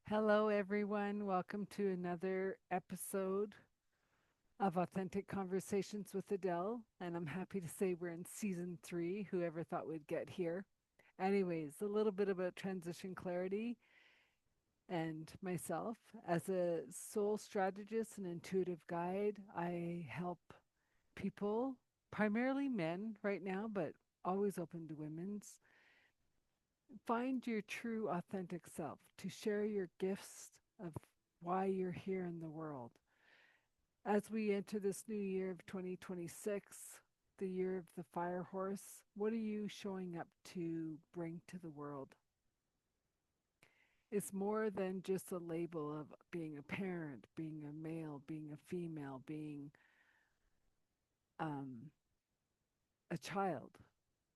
Hello, everyone. Welcome to another episode of Authentic Conversations with Adele. And I'm happy to say we're in season 3. Whoever thought we'd get here? Anyways, a little bit about transition clarity and myself. As a soul strategist and intuitive guide, I help people, primarily men right now, but always open to women's, find your true authentic self, to share your gifts of why you're here in the world. As we enter this new year of 2026, the year of the fire horse, what are you showing up to bring to the world? It's more than just a label of being a parent, being a male, being a female, being um, a child,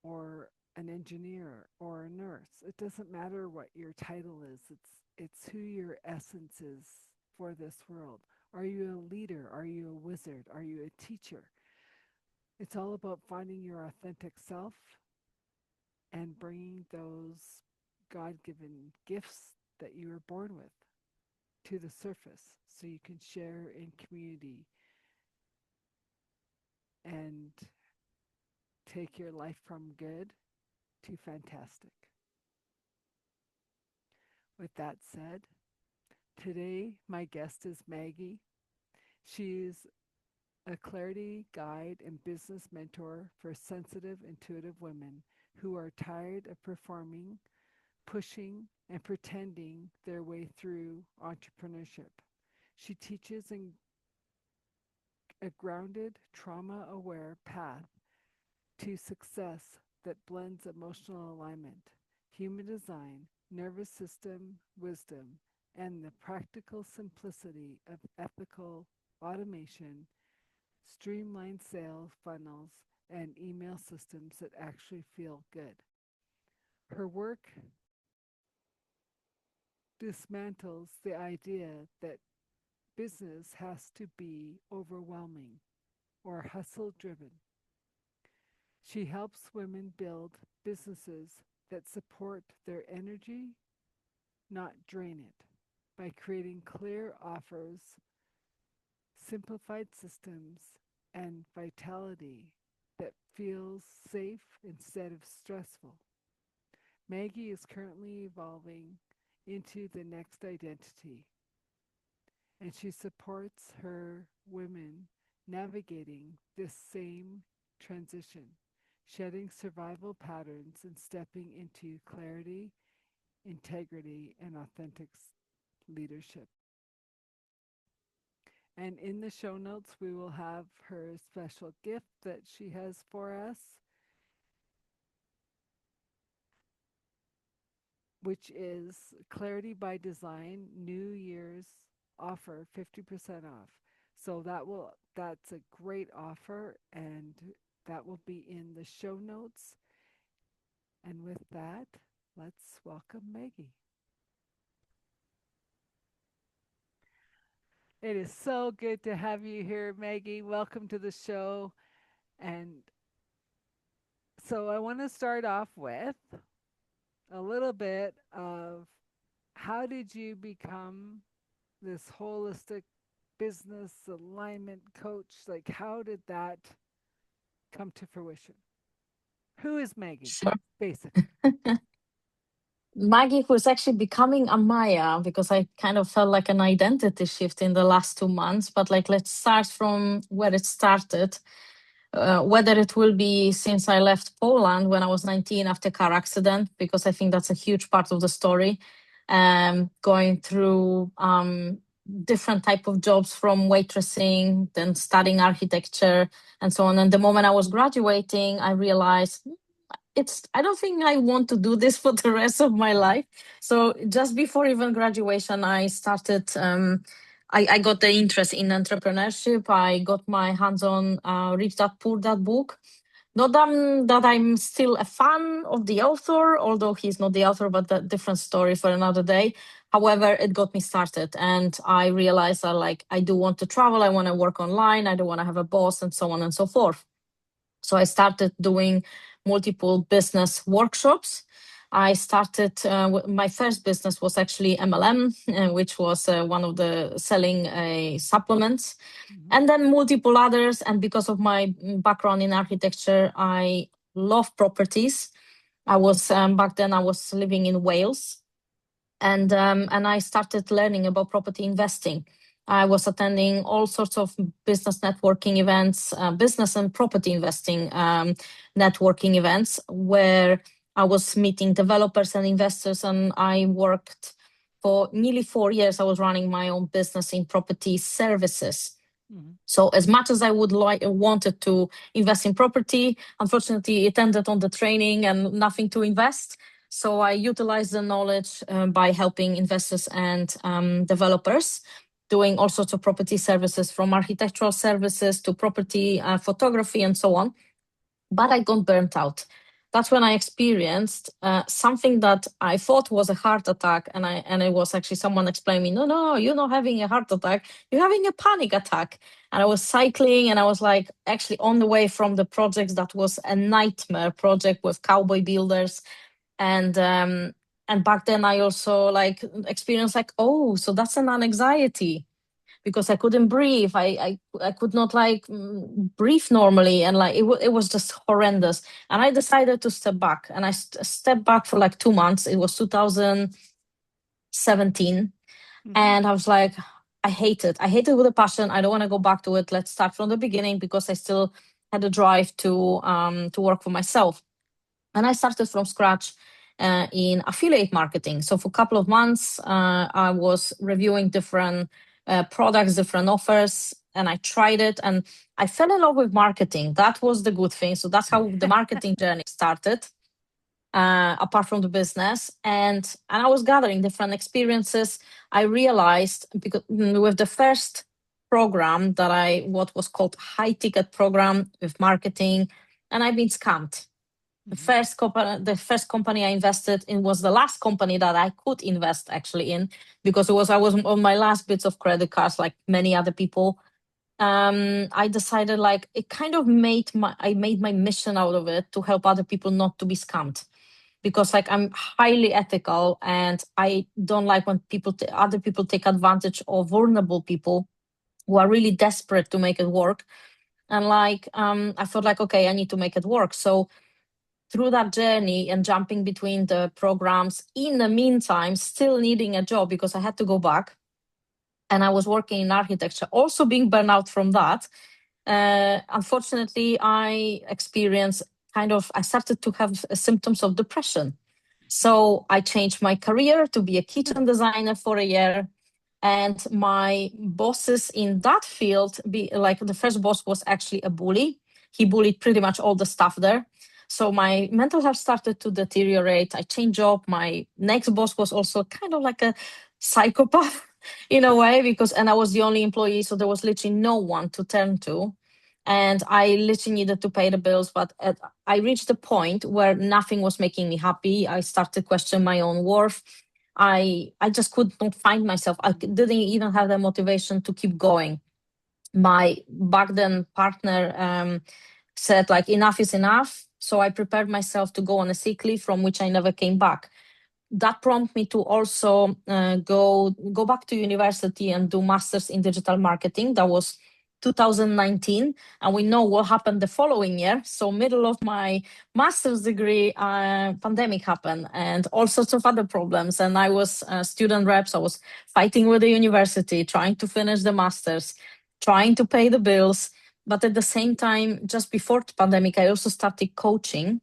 or an engineer or a nurse. It doesn't matter what your title is. It's who your essence is for this world. Are you a leader? Are you a wizard? Are you a teacher? It's all about finding your authentic self and bringing those God-given gifts that you were born with to the surface so you can share in community and take your life from good to fantastic. With that said, today my guest is Maggie. She's a clarity guide and business mentor for sensitive, intuitive women who are tired of performing, pushing, and pretending their way through entrepreneurship. She teaches in a grounded, trauma aware path to success that blends emotional alignment, human design, nervous system wisdom, and the practical simplicity of ethical automation, streamlined sales funnels, and email systems that actually feel good. Her work dismantles the idea that business has to be overwhelming or hustle driven. She helps women build businesses that support their energy, not drain it, by creating clear offers, simplified systems, and vitality that feels safe instead of stressful. Maggie is currently evolving into the next identity, and she supports her women navigating this same transition, shedding survival patterns and stepping into clarity, integrity, and authentic leadership. And in the show notes, we will have her special gift that she has for us, which is Clarity by Design New Year's offer 50% off. So that's a great offer, and that will be in the show notes. And with that, let's welcome Maggie. It is so good to have you here, Maggie. Welcome to the show. And so I want to start off with a little bit of how did you become this holistic business alignment coach? Like, how did that come to fruition? Who is Maggie, Sure. basically? Maggie, who's actually becoming a Maya, because I kind of felt like an identity shift in the last 2 months. But like, let's start from where it started. Whether it will be since I left Poland when I was 19 after car accident, because I think that's a huge part of the story. Going through different type of jobs from waitressing, then studying architecture and so on. And the moment I was graduating, I realized I don't think I want to do this for the rest of my life. So just before even graduation, I started I got the interest in entrepreneurship. I got my hands on Rich Dad Poor Dad book. Not that I'm still a fan of the author, although he's not the author, but a different story for another day. However, it got me started, and I realized that like I do want to travel, I want to work online, I don't want to have a boss, and so on and so forth. So I started doing multiple business workshops. I started, my first business was actually MLM, which was one of the selling supplements, Mm-hmm. and then multiple others. And because of my background in architecture, I love properties. I was back then I was living in Wales, and I started learning about property investing. I was attending all sorts of business networking events, business and property investing networking events, where I was meeting developers and investors. And I worked for nearly 4 years. I was running my own business in property services. Mm-hmm. So as much as I would like wanted to invest in property, unfortunately it ended on the training and nothing to invest. So I utilized the knowledge by helping investors and developers, doing all sorts of property services, from architectural services to property photography and so on. But I got burnt out. That's when I experienced something that I thought was a heart attack, and it was actually someone explaining me, no, no, you're not having a heart attack, you're having a panic attack. And I was cycling, and I was like actually on the way from the projects that was a nightmare project with cowboy builders, and back then I also like experienced like, oh, so that's an anxiety, because I couldn't breathe. I could not like breathe normally, and like it was just horrendous. And I decided to step back, and I stepped back for like 2 months. It was 2017, Mm-hmm. and I was like, I hate it. I hate it with a passion. I don't want to go back to it. Let's start from the beginning, because I still had a drive to work for myself. And I started from scratch in affiliate marketing. So for a couple of months, I was reviewing different products, different offers, and I tried it, and I fell in love with marketing. That was the good thing. So that's how the marketing journey started. Apart from the business, and I was gathering different experiences. I realized, because with the first program that what was called high ticket program with marketing, and I've been scammed. Mm-hmm. The first company I invested in was the last company that I could invest actually in, because I was on my last bits of credit cards like many other people. I decided like it kind of I made my mission out of it to help other people not to be scammed, because like I'm highly ethical, and I don't like when other people take advantage of vulnerable people who are really desperate to make it work. And like I thought like, okay, I need to make it work. So through that journey and jumping between the programs, in the meantime, still needing a job because I had to go back. And I was working in architecture, also being burned out from that. Unfortunately, I started to have symptoms of depression. So I changed my career to be a kitchen designer for a year. And my bosses in that field, like the first boss was actually a bully. He bullied pretty much all the staff there. So my mental health started to deteriorate. I changed job. My next boss was also kind of like a psychopath in a way, and I was the only employee, so there was literally no one to turn to. And I literally needed to pay the bills, but I reached a point where nothing was making me happy. I started questioning my own worth. I just could not find myself. I didn't even have the motivation to keep going. My back then partner said like, enough is enough. So I prepared myself to go on a sick leave, from which I never came back. That prompted me to also go back to university and do masters in digital marketing. That was 2019, and we know what happened the following year. So middle of my master's degree, pandemic happened and all sorts of other problems, and I was student reps. I was fighting with the university, trying to finish the masters, trying to pay the bills. But at the same time, just before the pandemic, I also started coaching.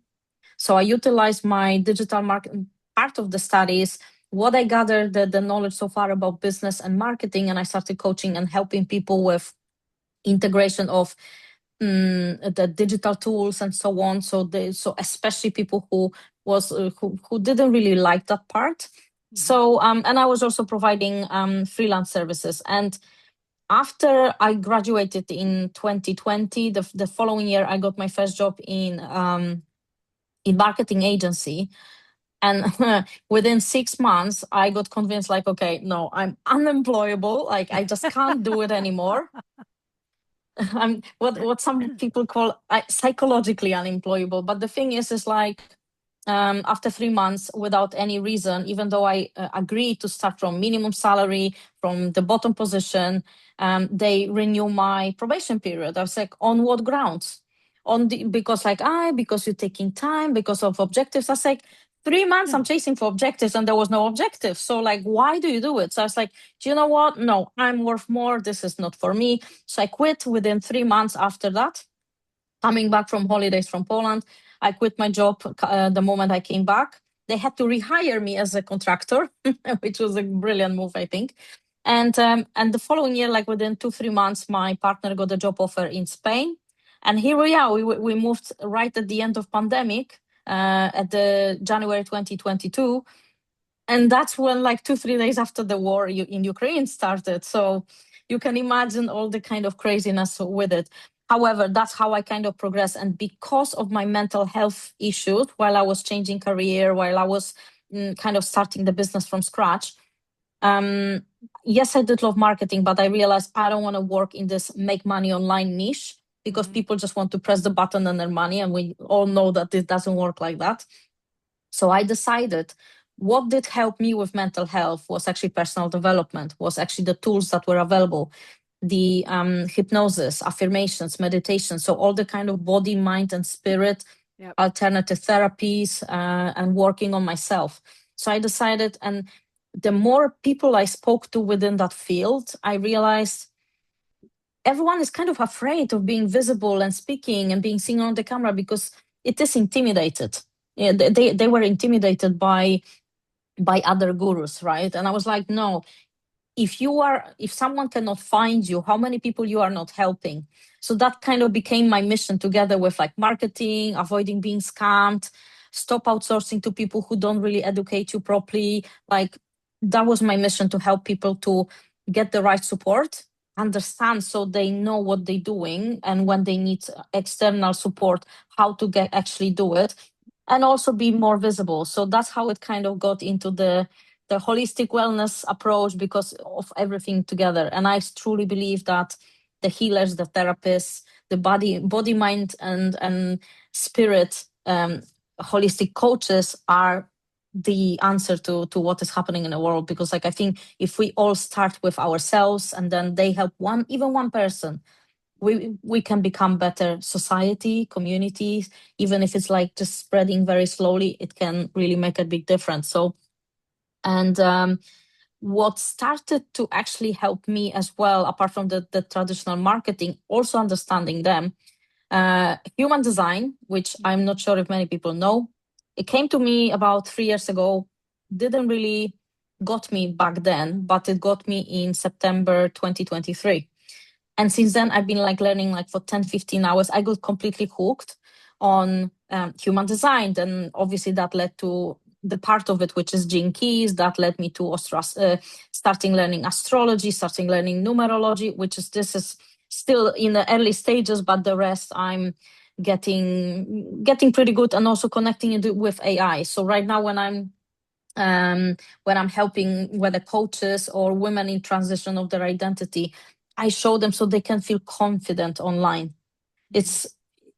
So I utilized my digital marketing part of the studies, what I gathered, the knowledge so far about business and marketing, and I started coaching and helping people with integration of the digital tools and so on. So especially people who didn't really like that part. Mm-hmm. So and I was also providing freelance services. And after I graduated in 2020, the following year I got my first job in marketing agency. And within 6 months, I got convinced, like, okay, no, I'm unemployable. Like, I just can't do it anymore. I'm what some people call psychologically unemployable. But the thing is like, after 3 months without any reason, even though I agreed to start from minimum salary, from the bottom position. They renew my probation period. I was like, on what grounds? Because like, because you're taking time, because of objectives. I was like, 3 months I'm chasing for objectives and there was no objective. So like, why do you do it? So I was like, do you know what? No, I'm worth more. This is not for me. So I quit within 3 months after that. Coming back from holidays from Poland, I quit my job the moment I came back. They had to rehire me as a contractor, which was a brilliant move, I think. And the following year, like within 2-3 months, my partner got a job offer in Spain, and here we are. We moved right at the end of pandemic, at the January 2022, and that's when like 2-3 days after the war in Ukraine started. So you can imagine all the kind of craziness with it. However, that's how I kind of progressed. And because of my mental health issues, while I was changing career, while I was kind of starting the business from scratch, um, yes, I did love marketing, but I realized I don't want to work in this make money online niche, because Mm-hmm. people just want to press the button and earn money, and we all know that it doesn't work like that. So I decided what did help me with mental health was actually personal development, was actually the tools that were available, the hypnosis, affirmations, meditation. So all the kind of body, mind, and spirit Yep. alternative therapies, and working on myself. So I decided, and the more people I spoke to within that field, I realized everyone is kind of afraid of being visible and speaking and being seen on the camera because it is intimidated. Yeah, they were intimidated by other gurus, right? And I was like, no, if someone cannot find you, how many people you are not helping? So that kind of became my mission, together with like marketing, avoiding being scammed, stop outsourcing to people who don't really educate you properly. Like, that was my mission, to help people to get the right support, understand, so they know what they're doing, and when they need external support, how to get actually do it, and also be more visible. So that's how it kind of got into the holistic wellness approach, because of everything together. And I truly believe that the healers, the therapists, the body, mind, and spirit, holistic coaches are the answer to what is happening in the world. Because like, I think if we all start with ourselves, and then they help even one person, we can become better society, communities. Even if it's like just spreading very slowly, it can really make a big difference. So, and what started to actually help me as well, apart from the traditional marketing, also understanding them, human design, which I'm not sure if many people know. It came to me about 3 years ago. Didn't really got me back then, but it got me in September 2023. And since then, I've been like learning like for 10-15 hours. I got completely hooked on human design. And obviously that led to the part of it, which is gene keys, that led me to starting learning astrology, starting learning numerology, this is still in the early stages, but the rest I'm getting pretty good, and also connecting it with AI. So right now, when I'm helping whether coaches or women in transition of their identity, I show them so they can feel confident online. Mm-hmm.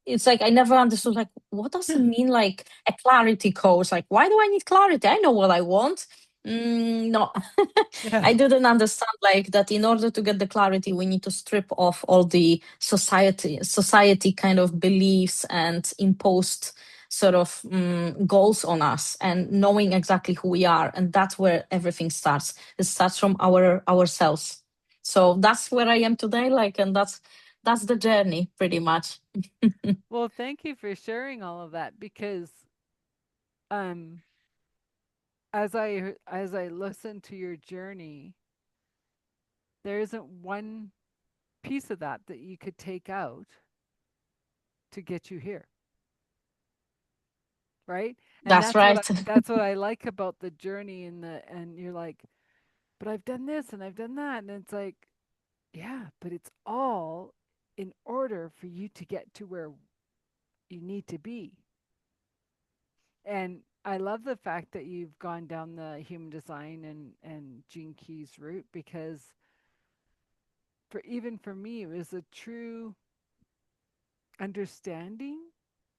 It's like, I never understood, like, what does it mean, like a clarity coach? Like, why do I need clarity? I know what I want. No, Yeah. I didn't understand like that. In order to get the clarity, we need to strip off all the society kind of beliefs and imposed sort of goals on us, and knowing exactly who we are. And that's where everything starts. It starts from ourselves. So that's where I am today, like, and that's the journey pretty much. Well, thank you for sharing all of that because um as I listen to your journey, there isn't one piece of that that you could take out to get you here, right? And That's right. that's what I like about the journey, and you're like, but I've done this and I've done that, and it's like, yeah, but it's all in order for you to get to where you need to be. And I love the fact that you've gone down the human design and Gene Key's route, because for me it was a true understanding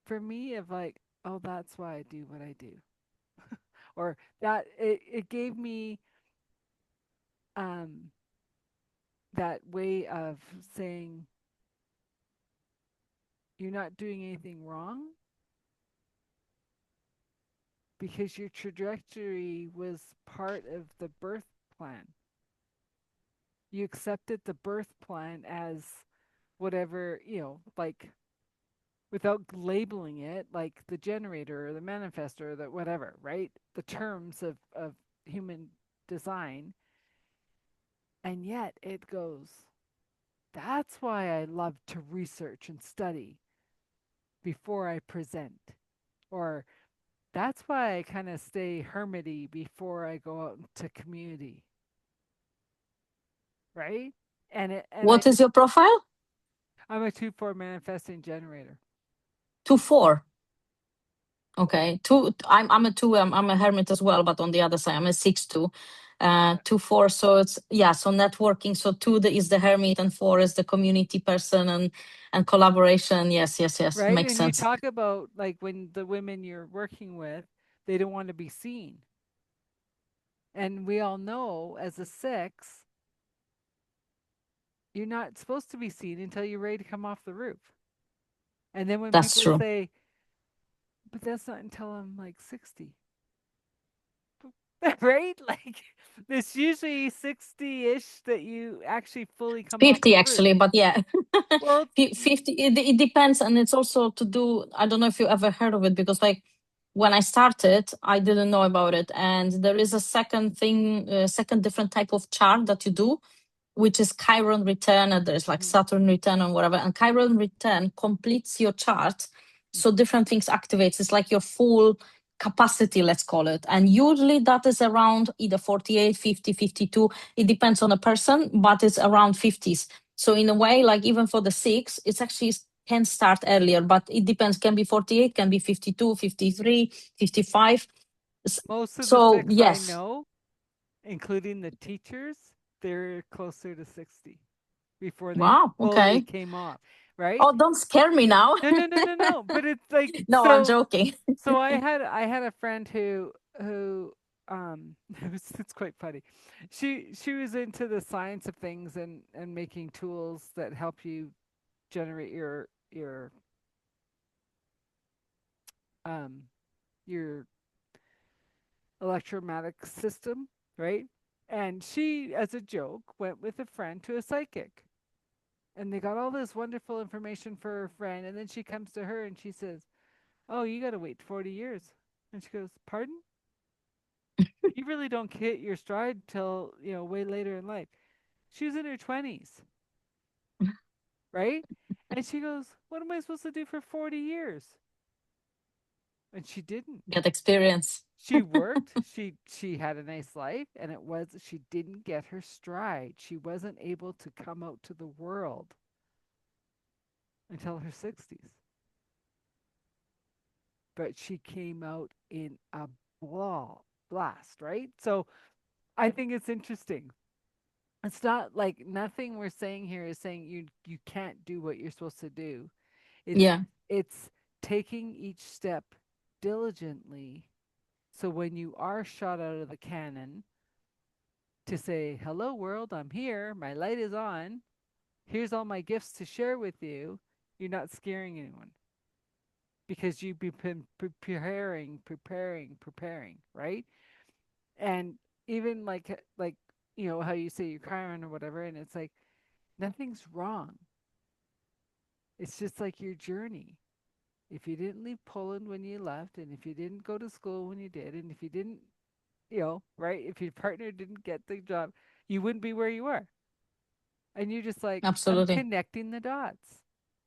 for me of like, oh, that's why I do what I do. Or that it gave me um, that way of saying you're not doing anything wrong because your trajectory was part of the birth plan. You accepted the birth plan as whatever, like without labeling it like the generator or the manifestor or the whatever, right? The terms of human design. And yet it goes, that's why I love to research and study before I present. Or that's why I kind of stay hermity before I go out into community, right? What is your profile? I'm a 2-4 manifesting generator. 2-4. Okay, two. I'm a two. I'm a hermit as well, but on the other side, I'm a 6-2. Yeah. 2-4. So it's, yeah. So networking. So is the hermit and 4 is the community person and collaboration. Yes, yes, yes. Right. Makes And you sense. talk about like when the women you're working with, they don't want to be seen. And we all know as a 6, you're not supposed to be seen until you're ready to come off the roof. And then when That's people true. say, but that's not until I'm like 60, right? Like it's usually 60 ish that you actually fully come off 50 the roof. actually, but yeah. Well, 50, it depends. And it's also to do, I don't know if you ever heard of it, because like when I started, I didn't know about it. And there is a second thing, second different type of chart that you do, which is Chiron return, and there's like mhm, Saturn return and whatever. And Chiron return completes your chart. So mhm. different things activates. It's like your full capacity, let's call it. And usually that is around either 48, 50, 52. It depends on the person, but it's around 50s. So in a way, like even for the 6, it's actually can start earlier, but it depends. Can be 48, can be 52, 53, 55. Most of the So 6 I yes. know, including the teachers, they're closer to 60 before they Wow. fully Okay. came off, right? Oh, don't scare me now. No, no, no, no, no. But it's like No, I'm joking. so I had a friend who it's quite funny. She was into the science of things and making tools that help you generate your um your electromagnetic system, right? And she, as a joke, went with a friend to a psychic. And they got all this wonderful information for her friend. And then she comes to her and she says, oh, you got to wait 40 years. And she goes, pardon? You really don't hit your stride till, way later in life. She was in her 20s, right? And she goes, what am I supposed to do for 40 years? And she didn't. Get experience. She worked, she had a nice life, and it was she didn't get her stride. She wasn't able to come out to the world until her 60s. But she came out in a blast, right? So I think it's interesting. It's not like nothing we're saying here is saying you can't do what you're supposed to do. It's Yeah, it's taking each step diligently so when you are shot out of the cannon to say, hello world, I'm here, my light is on, here's all my gifts to share with you, you're not scaring anyone because you've been preparing, right? And even like how you say you're Chiron or whatever, and it's like nothing's wrong. It's just like your journey. If you didn't leave Poland when you left, and if you didn't go to school when you did, and if you didn't, right, if your partner didn't get the job, you wouldn't be where you are. And you're just like, I'm absolutely. connecting the dots.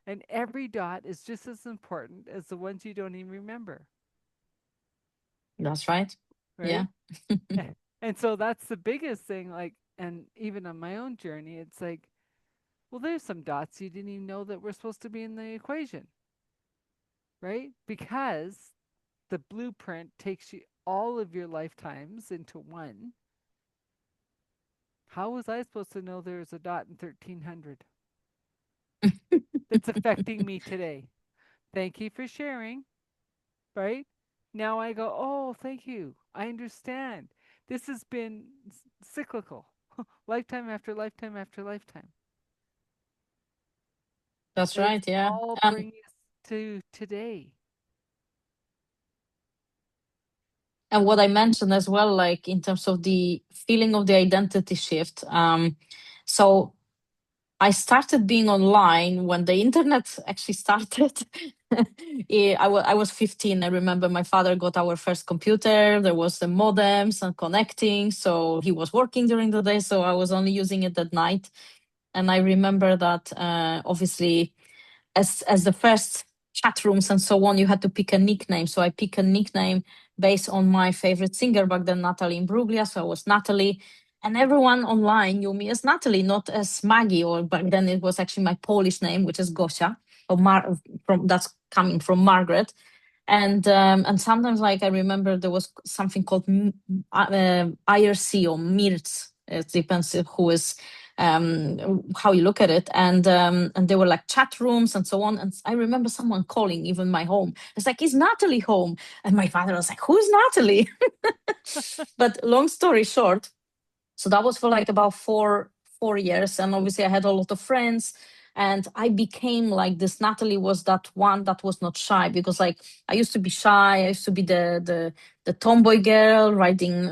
And every dot is just as important as the ones you don't even remember, That's right. Yeah. right? And so that's the biggest thing. Like, and even on my own journey, it's like, well, there's some dots you didn't even know that were supposed to be in the equation, right? Because the blueprint takes you all of your lifetimes into one. How was I supposed to know there's a dot in 1300 that's affecting me today? Thank you for sharing, right? Now I go, oh, thank you. I understand. This has been cyclical, lifetime after lifetime after lifetime. That's And it's right. Yeah. all And bringing us to today. what I mentioned as well, like in terms of the feeling of the identity shift. So I started being online when the internet actually started. Yeah, I was 15. I remember my father got our first computer. There was the modems and connecting. So he was working during the day. So I was only using it at night. And I remember that obviously as the first chat rooms and so on, you had to pick a nickname. So I picked a nickname based on my favorite singer back then, Natalie Imbruglia. So I was Natalie. And everyone online knew me as Natalie, not as Maggie, or back then it was actually my Polish name, which is Gosia, or from that's coming from Margaret. And sometimes, like, I remember there was something called IRC or Mirz. It depends who is how you look at it. And there were like chat rooms and so on. And I remember someone calling even my home. It's like, is Natalie home? And my father was like, who's Natalie? But long story short, so that was for like about four years, and obviously I had a lot of friends, and I became like this. Natalie was that one that was not shy, because like I used to be shy. I used to be the tomboy girl riding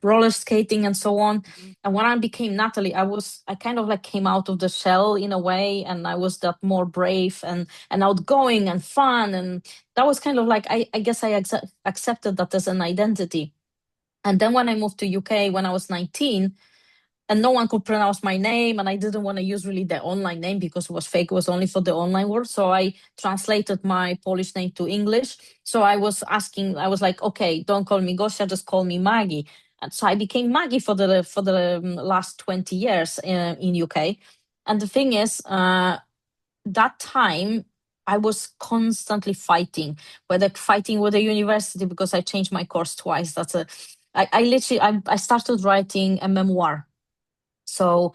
roller skating and so on. Mhm. And when I became Natalie, I kind of like came out of the shell in a way, and I was that more brave and outgoing and fun. And that was kind of like, I guess I accepted that as an identity. And then when I moved to UK when I was 19, and no one could pronounce my name, and I didn't want to use really the online name because it was fake, it was only for the online world. So I translated my Polish name to English. So I was like, okay, don't call me Gosia, just call me Maggie. And so I became Maggie for the last 20 years in UK. And the thing is, that time I was constantly fighting, whether fighting with the university because I changed my course twice. I literally I started writing a memoir. So,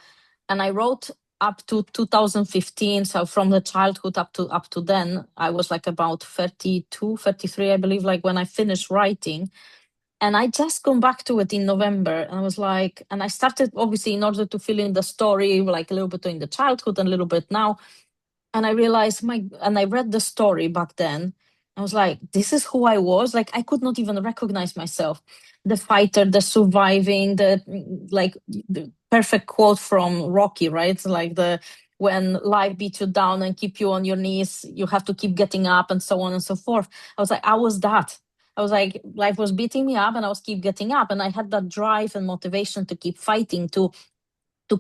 and I wrote up to 2015. So from the childhood up to then, I was like about 32, 33, I believe, like when I finished writing. And I just come back to it in November, and I was like, and I started obviously in order to fill in the story, like a little bit in the childhood and a little bit now. And I realized and I read the story back then. I was like, this is who I was. Like, I could not even recognize myself. The fighter, the surviving, like the perfect quote from Rocky, right? Like when life beats you down and keep you on your knees, you have to keep getting up, and so on and so forth. I was like, I was that. I was like, life was beating me up and I was keep getting up. And I had that drive and motivation to keep fighting, to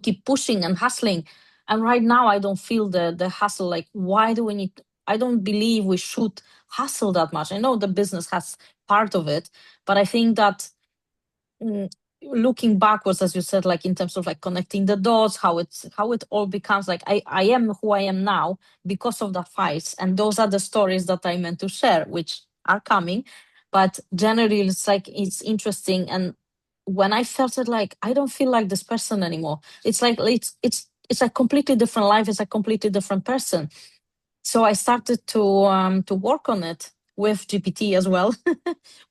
keep pushing and hustling. And right now I don't feel the hustle. Like, why do we need, I don't believe we should hustle that much. I know the business has part of it, but I think that, mm, looking backwards, as you said, like in terms of like connecting the dots, how it all becomes like, I am who I am now because of the fights. And those are the stories that I meant to share, which are coming. But generally it's like, it's interesting. And when I felt it, like, I don't feel like this person anymore. It's like, it's a completely different life. It's a completely different person. So I started to work on it with GPT as well,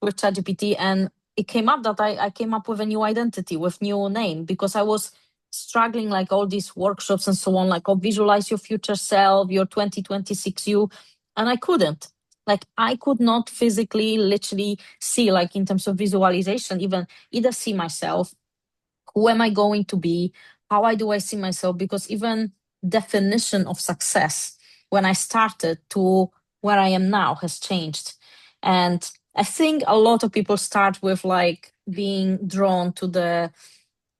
with ChatGPT, and it came up that I came up with a new identity, with new name, because I was struggling, like all these workshops and so on, like, oh, visualize your future self, your 2026 you, and I couldn't. Like, I could not physically, literally see, like in terms of visualization, even either see myself, who am I going to be, how do I see myself, because even definition of success when I started to where I am now has changed. And I think a lot of people start with like being drawn to the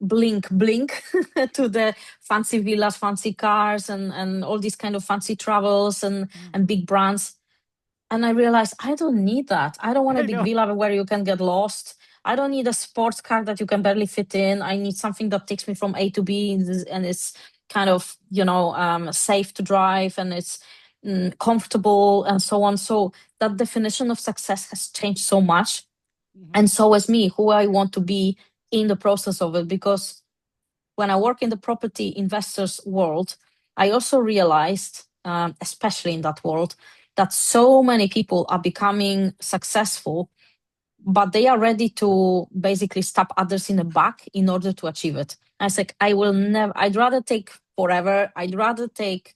blink blink to the fancy villas, fancy cars, and all these kind of fancy travels and Mhm. big brands. And I realized I don't need that. I don't want a I big know. villa where you can get lost. I don't need a sports car that you can barely fit in. I need something that takes me from A to B, and it's kind of, safe to drive, and it's comfortable and so on. So that definition of success has changed so much. Mhm. And so has me, who I want to be in the process of it. Because when I work in the property investors world, I also realized, especially in that world, that so many people are becoming successful, but they are ready to basically stab others in the back in order to achieve it. I was like, I will never, I'd rather take forever. I'd rather take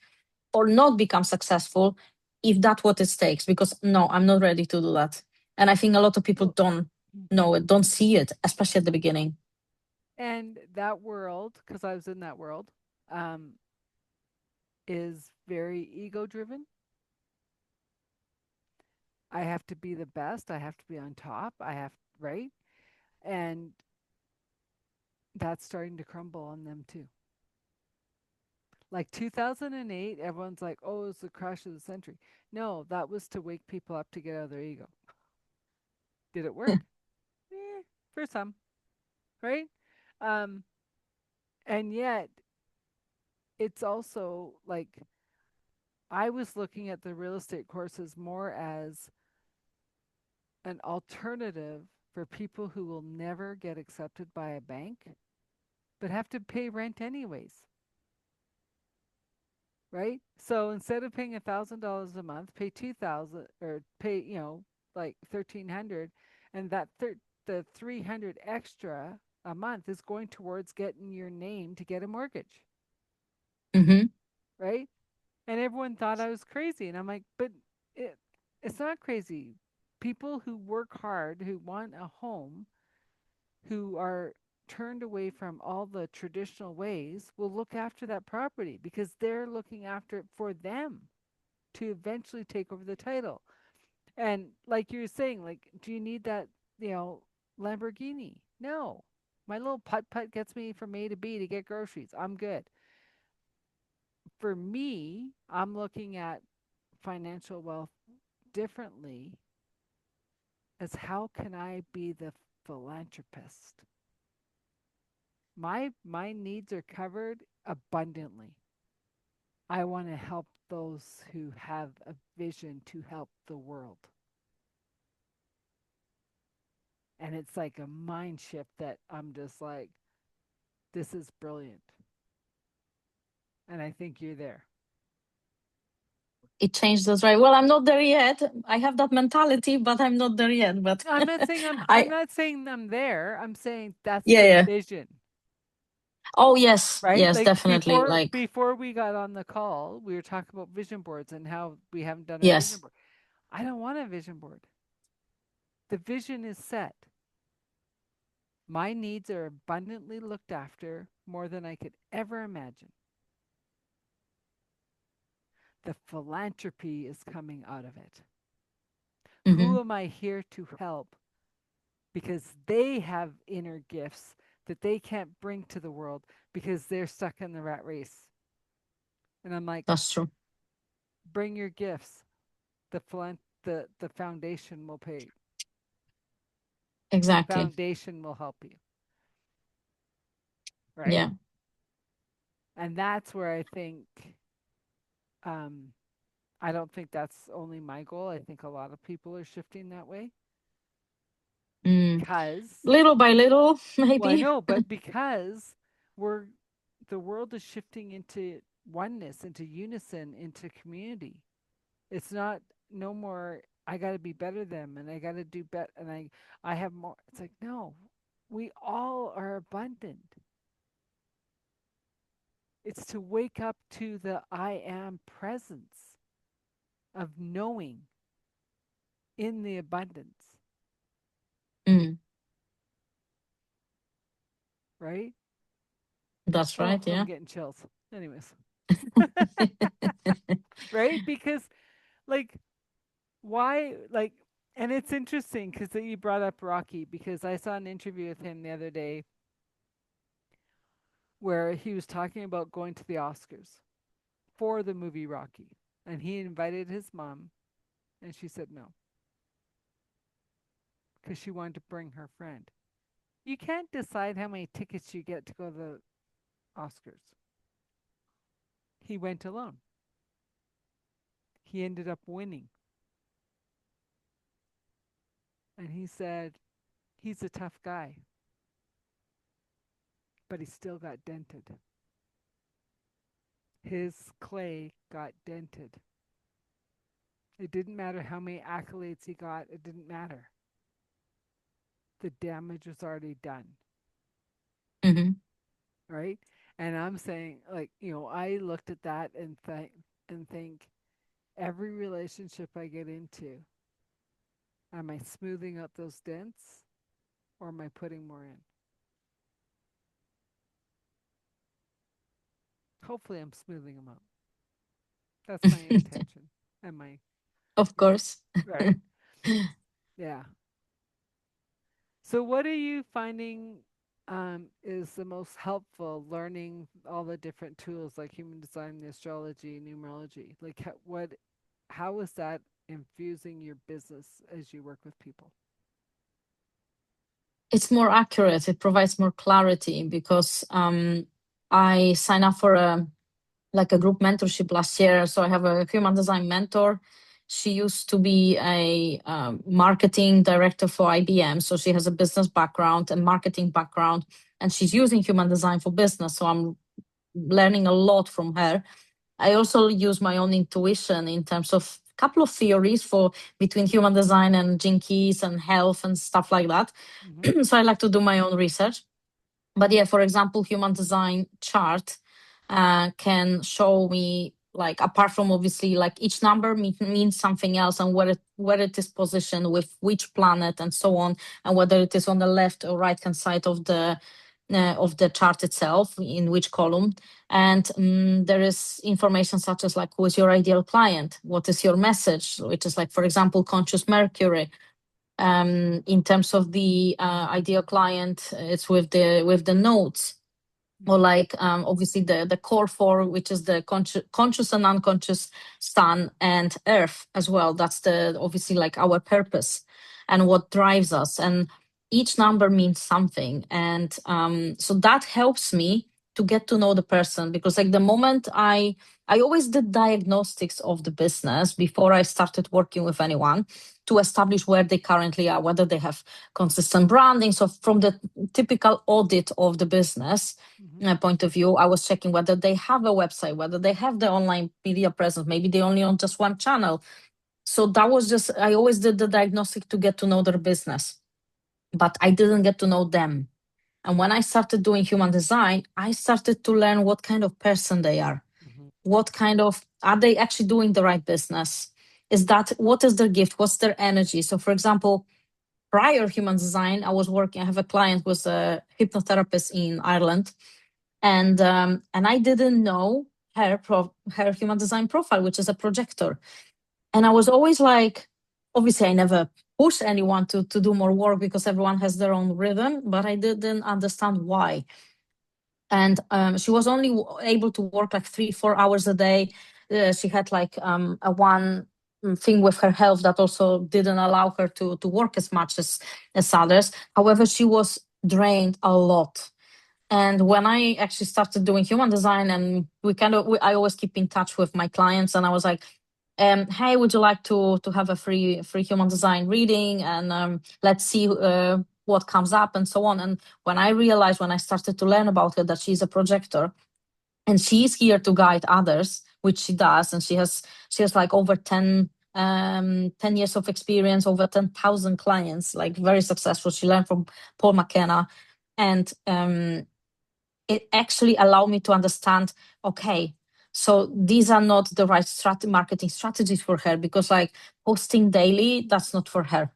or not become successful if that's what it takes, because no, I'm not ready to do that. And I think a lot of people Well, don't know it, don't see it, especially at the beginning. and that world, because I was in that world, um, is very ego driven. I have to be the best. I have to be on top. I have, right? And that's starting to crumble on them too. Like 2008, everyone's like, oh, it's the crash of the century. No, that was to wake people up to get out of their ego. Did it work? For some, right? Um, and yet, it's also like I was looking at the real estate courses more as an alternative for people who will never get accepted by a bank but have to pay rent anyways, right? So instead of paying $1,000 a month, pay 2,000 or pay, like 1,300, and the 300 extra a month is going towards getting your name to get a mortgage, Mm-hmm. right? And everyone thought I was crazy, and I'm like, but it, it's not crazy. People who work hard, who want a home, who are turned away from all the traditional ways will look after that property because they're looking after it for them to eventually take over the title. And like you're saying, like, do you need that, you know, Lamborghini? No. My little putt putt gets me from A to B to get groceries. I'm good. For me, I'm looking at financial wealth differently as how can I be the philanthropist? My needs are covered abundantly. I want to help those who have a vision to help the world. And it's like a mind shift that I'm just like, this is brilliant. And I think you're there. It changed us, right? Well, I'm not there yet. I have that mentality, but I'm not there yet. But I'm not saying I'm I, not saying I'm there. I'm saying that's yeah, the yeah. vision. Oh, yes, Right? yes, Like definitely. Like, before we got on the call, we were talking about vision boards and how we haven't done our vision yes. board. I don't want a vision board. The vision is set. My needs are abundantly looked after more than I could ever imagine. The philanthropy is coming out of it. Mm-hmm. Who am I here to help? Because they have inner gifts that they can't bring to the world because they're stuck in the rat race. And I'm like, That's true. bring your gifts. The foundation will pay. The Exactly. foundation will help you, right? Yeah. And that's where I think um, I don't think that's only my goal. I think a lot of people are shifting that way Mm. because, Little by little, well, I maybe. know, but because we're the world is shifting into oneness, into unison, into community. It's not no more. I got to be better than them, and I got to do better, and I have more. It's like no, we all are abundant. It's to wake up to the I am presence of knowing in the abundance, Mm. right? That's Oh, right. I'm Yeah. getting chills. Anyways, right? Because like why like and it's interesting because you brought up Rocky because I saw an interview with him the other day where he was talking about going to the Oscars for the movie Rocky. And he invited his mom and she said no because she wanted to bring her friend. You can't decide how many tickets you get to go to the Oscars. He went alone. He ended up winning. And he said, he's a tough guy, but he still got dented. His clay got dented. It didn't matter how many accolades he got, it didn't matter. The damage was already done, Hmm. right? And I'm saying, like, I looked at that and think every relationship I get into, am I smoothing out those dents or am I putting more in? Hopefully, I'm smoothing them out. That's my intention. And my, Of yeah, course. right. Yeah. So, what are you finding is the most helpful learning all the different tools like human design, the astrology, numerology? Like, how is that infusing your business as you work with people? It's more accurate. It provides more clarity because I signed up for a group mentorship last year. So I have a human design mentor. She used to be a marketing director for IBM. So she has a business background and marketing background, and she's using human design for business. So I'm learning a lot from her. I also use my own intuition in terms of a couple of theories for between human design and gene keys and health and stuff like that. Hmm. So I like to do my own research. But yeah, for example, human design chart can show me, like, apart from obviously like each number means something else, and where it is positioned with which planet and so on, and whether it is on the left or right hand side of the chart itself, in which column. And there is information such as like who is your ideal client, what is your message, which is like, for example, conscious Mercury. In terms of the ideal client, it's with the notes, or Hmm. like obviously the core four, which is the conscious and unconscious sun and earth as well. That's the obviously like our purpose and what drives us, and each number means something. And so that helps me to get to know the person, because like the moment I always did diagnostics of the business before I started working with anyone, to establish where they currently are, whether they have consistent branding. So from the typical audit of the business Hmm. point of view, I was checking whether they have a website, whether they have the online media presence, maybe they only on just one channel. So that was just, I always did the diagnostic to get to know their business, but I didn't get to know them. And when I started doing human design, I started to learn what kind of person they are. Hmm. What kind of, are they actually doing the right business? Is that, what is their gift? What's their energy? So for example, prior human design, I have a client who was a hypnotherapist in Ireland, and I didn't know her human design profile, which is a projector. And I was always like, obviously, I never push anyone to do more work because everyone has their own rhythm, but I didn't understand why. And she was only able to work like 3-4 hours a day. She had like a one thing with her health that also didn't allow her to work as much as others. However, she was drained a lot. And when I actually started doing human design, and I always keep in touch with my clients, and I was like, "Hey, would you like to have a free human design reading? And let's see what comes up and so on." And when I realized, when I started to learn about her, that she's a projector, and she's here to guide others, which she does, and she has like over 10 years of experience, over 10,000 clients, like very successful. She learned from Paul McKenna, and it actually allowed me to understand, okay, so these are not the right marketing strategies for her, because like posting daily, that's not for her,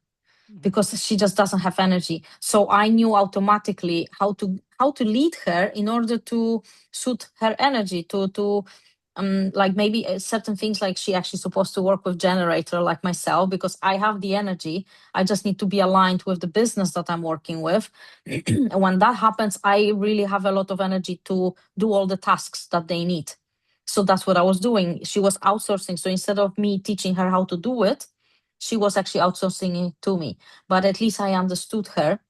Hmm. because she just doesn't have energy. So I knew automatically how to lead her in order to suit her energy, to like maybe certain things, like she actually supposed to work with generator like myself, because I have the energy. I just need to be aligned with the business that I'm working with. And when that happens, I really have a lot of energy to do all the tasks that they need. So that's what I was doing. She was outsourcing. So instead of me teaching her how to do it, she was actually outsourcing it to me. But at least I understood her.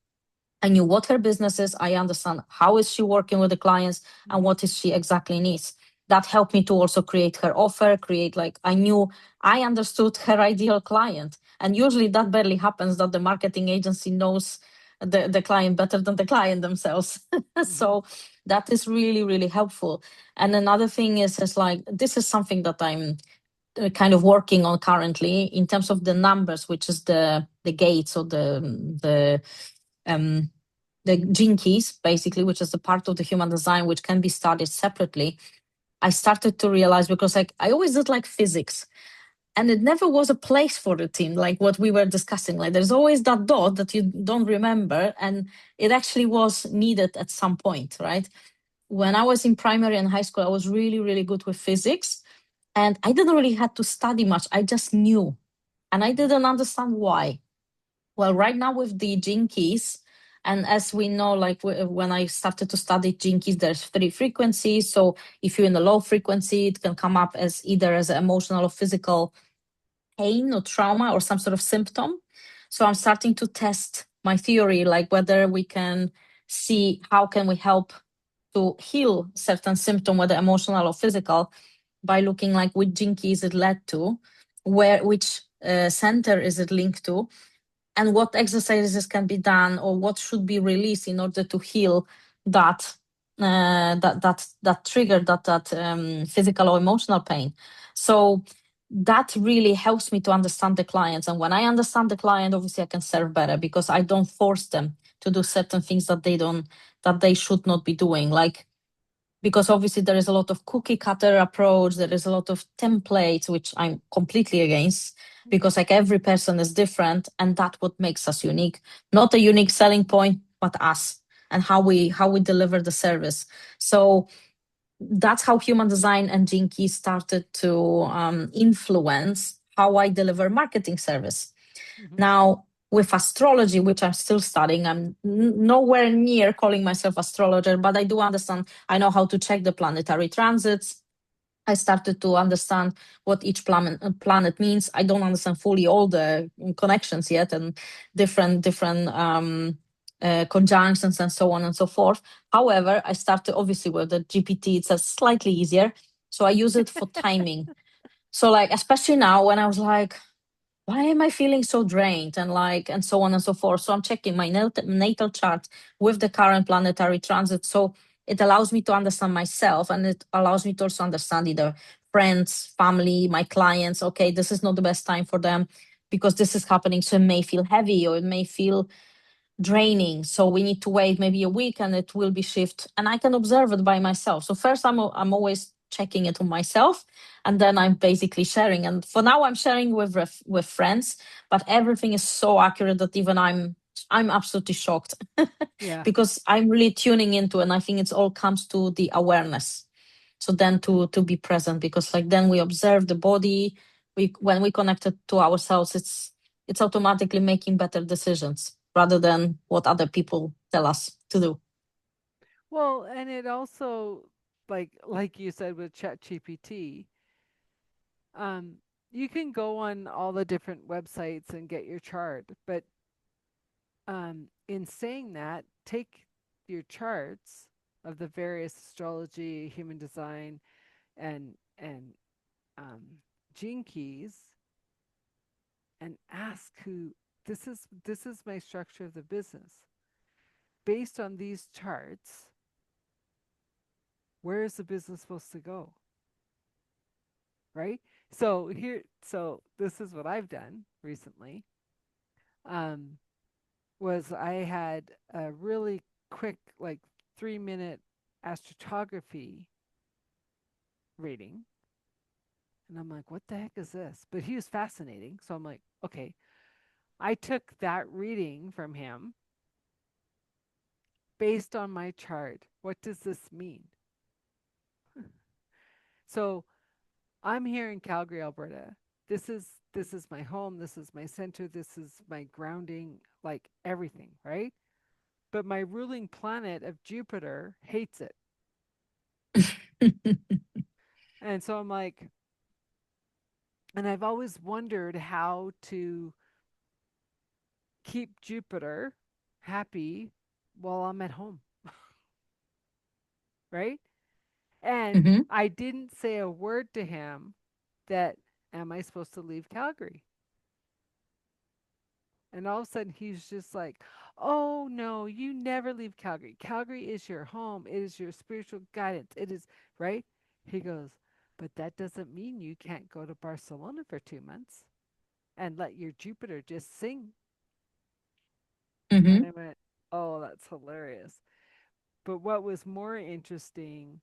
I knew what her business is. I understand how is she working with the clients and Hmm. what is she exactly needs. That helped me to also create her offer, create, like, I understood her ideal client. And usually that barely happens, that the marketing agency knows the client better than the client themselves. Hmm. So that is really, really helpful. And another thing is like, this is something that kind of working on currently in terms of the numbers, which is the gates or um, the gene keys, basically, which is the part of the human design which can be studied separately. I started to realize because like I always did like physics, and it never was a place for the team, like what we were discussing. Like there's always that dot that you don't remember, and it actually was needed at some point, right? When I was in primary and high school, I was really, really good with physics, and I didn't really have to study much. I just knew, and I Mm-hmm. didn't understand why. Well, right now with the gene keys, and as we know, like when I started to study gene keys, there's three frequencies. So if you're in a low frequency, it can come up as either as an emotional or physical pain or trauma or some sort of symptom. So I'm starting to test my theory, like whether we can see how can we help to heal certain symptom, whether emotional or physical, by looking like which gene keys it led to, where which center is it linked to, and what exercises can be done or what should be released in order to heal that that trigger that physical or emotional pain. So that really helps me to understand the clients, and when I understand the client, obviously I can serve better because I don't force them to do certain things that they should not be doing, like because obviously there is a lot of cookie cutter approach, there is a lot of templates, which I'm completely against, because like every person is different, and that's what makes us unique. Not a unique selling point, but us and how we deliver the service. So that's how human design and Gene Key started to influence how I deliver marketing service. Mm-hmm. Now, with astrology, which I'm still studying, I'm nowhere near calling myself astrologer, but I do understand. I know how to check the planetary transits. I started to understand what each planet means. I don't understand fully all the connections yet and different conjunctions and so on and so forth. However, I started obviously with the GPT. It's a slightly easier, so I use it for timing. So like especially now when I was like, why am I feeling so drained and like and so on and so forth. So I'm checking my natal chart with the current planetary transit. So it allows me to understand myself, and it allows me to also understand either friends, family, my clients. Okay, this is not the best time for them because this is happening. So it may feel heavy or it may feel draining, so we need to wait maybe a week and it will be shift, and I can observe it by myself. So first I'm always checking it on myself, and then I'm basically sharing, and for now I'm sharing with friends, but everything is so accurate that even I'm absolutely shocked Yeah. because I'm really tuning into, and I think it's all comes to the awareness. So then to be present, because like then we observe the body, we when we connect it to ourselves, it's automatically making better decisions rather than what other people tell us to do. Well, and it also, like you said with ChatGPT, um, you can go on all the different websites and get your chart, but in saying that, take your charts of the various astrology, human design, and um, gene keys, and ask who this is my structure of the business. Based on these charts, where is the business supposed to go? Right? So this is what I've done recently. Um, was I had a really quick, like 3 minute astrophotography reading. And I'm like, what the heck is this? But he was fascinating. So I'm like, okay. I took that reading from him based on my chart. What does this mean? So I'm here in Calgary, Alberta. This is my home, this is my center, this is my grounding, like everything, right? But my ruling planet of Jupiter hates it. And so I'm like, and I've always wondered how to keep Jupiter happy while I'm at home, right? And Hmm. I didn't say a word to him that, am I supposed to leave Calgary? And all of a sudden he's just like, oh no, you never leave Calgary. Calgary is your home. It is your spiritual guidance. It is, right? He goes, But that doesn't mean you can't go to Barcelona for 2 months and let your Jupiter just sing. And Mm-hmm. I went, oh, that's hilarious. But what was more interesting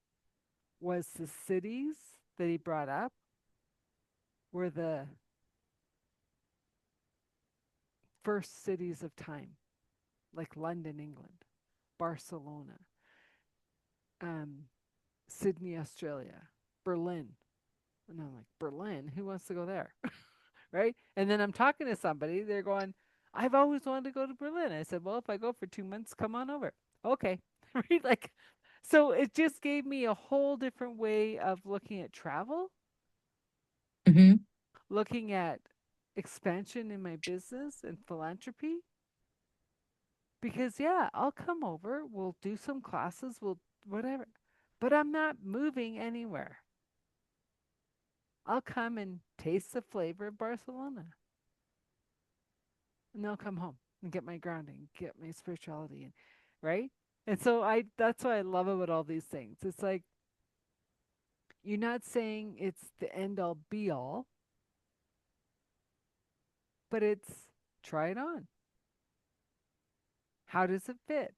was the cities that he brought up were the first cities of time, like London, England, Barcelona, um, Sydney, Australia, Berlin. And I'm like, Berlin? Who wants to go there? Right? And then I'm talking to somebody, they're going, I've always wanted to go to Berlin. I said, well, if I go for 2 months, come on over. Okay. Right? Like, so it just gave me a whole different way of looking at travel, Mm-hmm. looking at expansion in my business and philanthropy. Because, yeah, I'll come over, we'll do some classes, we'll whatever, but I'm not moving anywhere. I'll come and taste the flavor of Barcelona, and I'll come home and get my grounding, get my spirituality, and right. And so that's what I love about all these things. It's like you're not saying it's the end all be all, but it's try it on. How does it fit?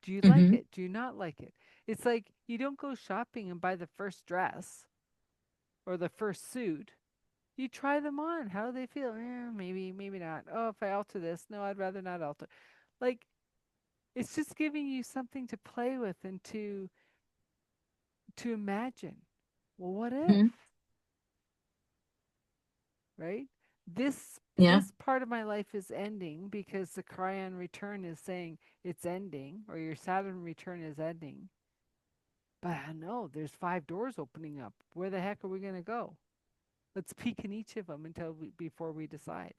Do you like Mm-hmm. it? Do you not like it? It's like you don't go shopping and buy the first dress or the first suit. You try them on. How do they feel? Maybe, maybe not. Oh, if I alter this, no, I'd rather not alter. Like it's just giving you something to play with and to imagine. Well, what if? Mm-hmm. Right? This Yeah. this part of my life is ending because the Cryon return is saying it's ending, or your Saturn return is ending. But I know there's 5 doors opening up. Where the heck are we going to go? Let's peek in each of them before we decide.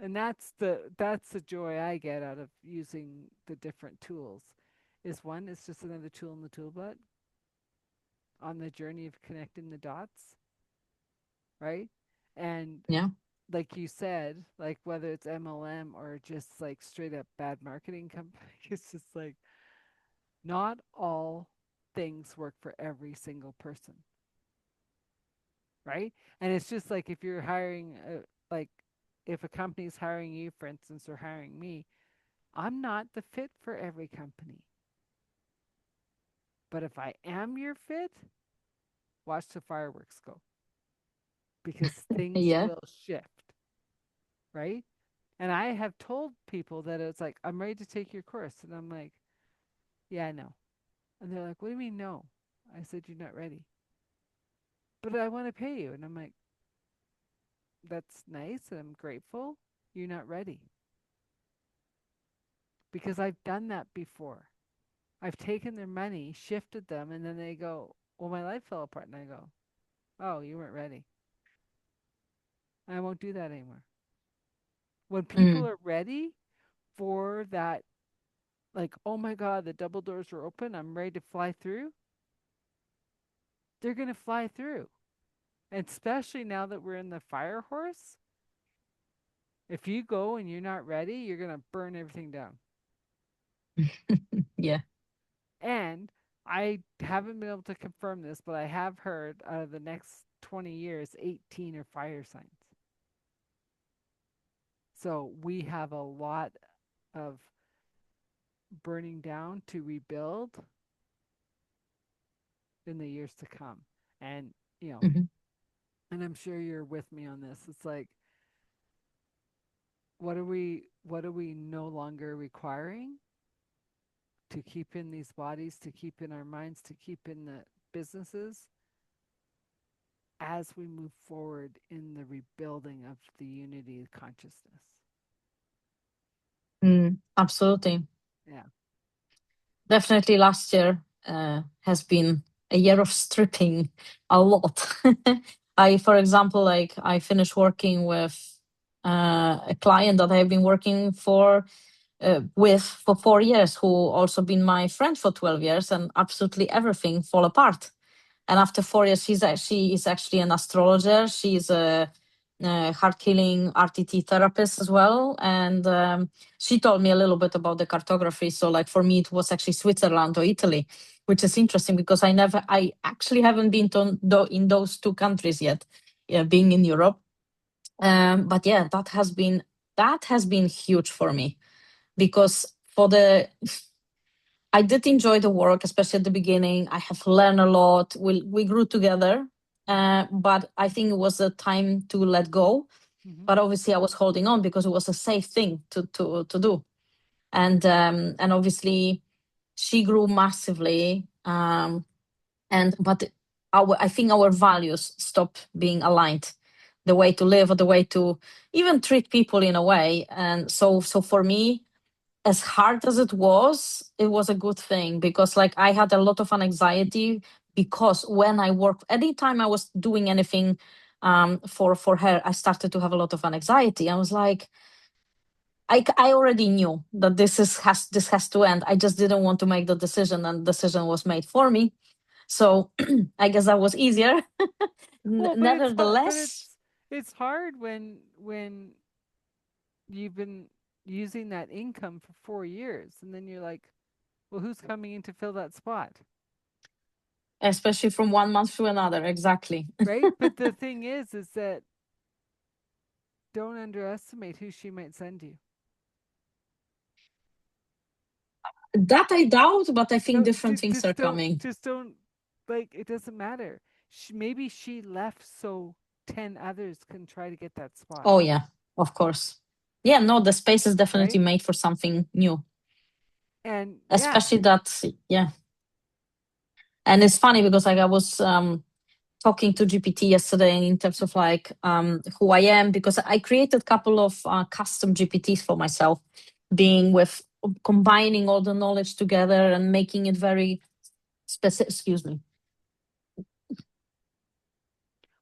And that's the joy I get out of using the different tools. Is one, it's just another tool in the toolbox on the journey of connecting the dots, right? And Yeah. like you said, like whether it's MLM or just like straight up bad marketing company, it's just like not all things work for every single person, right? And it's just like if you're hiring, like if a company's hiring you, for instance, or hiring me, I'm not the fit for every company. But if I am your fit, watch the fireworks go because things Yeah. will shift, right? And I have told people that it's like, I'm ready to take your course. And I'm like, yeah, I know. And they're like, what do you mean, no? I said, you're not ready. But I want to pay you. And I'm like, that's nice. And I'm grateful. You're not ready. Because I've done that before. I've taken their money, shifted them, and then they go, well, my life fell apart. And I go, oh, you weren't ready. I won't do that anymore. When people Mm. are ready for that, like, oh my God, the double doors are open, I'm ready to fly through, they're going to fly through. And especially now that we're in the fire horse, if you go and you're not ready, you're going to burn everything down. Yeah. And I haven't been able to confirm this, but I have heard out of the next 20 years, 18 are fire signs. So we have a lot of burning down to rebuild in the years to come. And, you know, Mm-hmm. and I'm sure you're with me on this. It's like, what are we no longer requiring to keep in these bodies, to keep in our minds, to keep in the businesses as we move forward in the rebuilding of the unity consciousness. Absolutely. Yeah. Definitely last year has been a year of stripping a lot. I, for example, like I finished working with a client that I've been working with for 4 years, who also been my friend for 12 years, and absolutely everything fall apart. And after 4 years, she is actually an astrologer. She's a heart healing RTT therapist as well, and she told me a little bit about the cartography. So, like for me, it was actually Switzerland or Italy, which is interesting because I actually haven't been to in those two countries yet, being in Europe. But yeah, that has been huge for me because for the I did enjoy the work, especially at the beginning. I have learned a lot. We grew together, but I think it was a time to let go. Mm-hmm. But obviously, I was holding on because it was a safe thing to do, and obviously, she grew massively. And but I think our values stopped being aligned, the way to live, or the way to even treat people in a way. And so for me, as hard as it was a good thing because like I had a lot of anxiety because when I worked, anytime I was doing anything for her, I started to have a lot of anxiety. I was like, I already knew that this has to end. I just didn't want to make the decision, and the decision was made for me. So I guess that was easier. Well, but it's hard. But Nevertheless, it's hard when you've been using that income for 4 years, and then you're like, well, who's coming in to fill that spot, especially from one month to another, exactly. right? But the thing is that don't underestimate who she might send you. That I doubt, but I think No, different things are coming. just don't, like, it doesn't matter. Maybe she left so 10 others can try to get that spot, Oh yeah, of course. Yeah, no, the space is definitely right? made for something new. And yeah. Especially that, yeah. And it's funny because like I was talking to GPT yesterday in terms of like who I am, because I created a couple of custom GPTs for myself, being with combining all the knowledge together and making it very specific. Excuse me.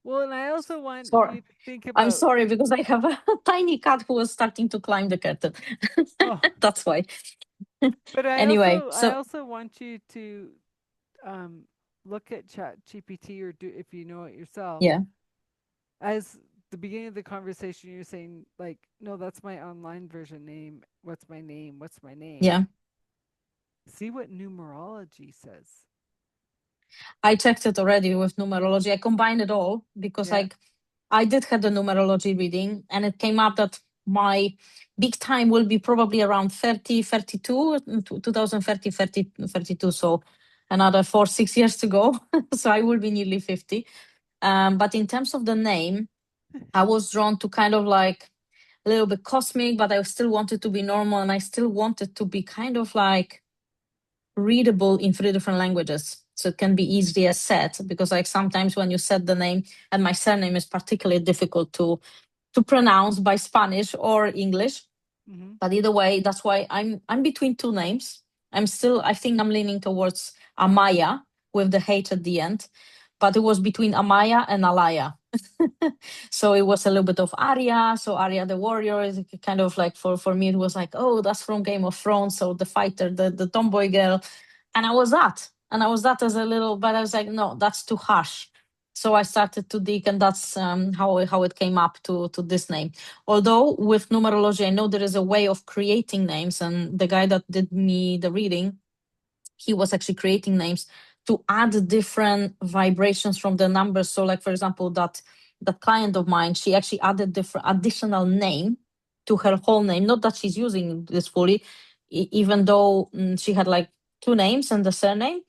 Well, and I also want Sorry. you to think I'm about, sorry because I have a tiny cat who was starting to climb the curtain. oh, That's why. but Anyway, I so also want you to um look at Chat GPT, or do, if you know it yourself, yeah, as the beginning of the conversation you're saying like, no, that's my online version name. What's my name? What's my name? yeah. See what numerology says. I checked it already with numerology. I combined it all because Yeah. like I did have the numerology reading and it came up that my big time will be probably around 30, 32, 2030, 30, 32. So another 4, 6 years to go. So I will be nearly 50. But in terms of the name, I was drawn to kind of like a little bit cosmic, but I still wanted to be normal and I still wanted to be kind of like readable in 3 different languages. So it can be easily said because like sometimes when you said the name and my surname is particularly difficult to pronounce by Spanish or English. Mm-hmm. But either way, that's why I'm between two names. I think I'm leaning towards Amaya with the H at the end. But it was between Amaya and Alaya. So it was a little bit of Arya. So Arya the warrior is kind of like for me, it was like, oh, that's from Game of Thrones. So the fighter, the tomboy girl. And I was that. And I was that as a little, but I was like, no, that's too harsh. So I started to dig, and that's how it came up to this name. Although with numerology, I know there is a way of creating names, and the guy that did me the reading, he was actually creating names to add different vibrations from the numbers. So, like for example, that client of mine, she actually added different additional name to her whole name. Not that she's using this fully, even though she had like two names and the surname.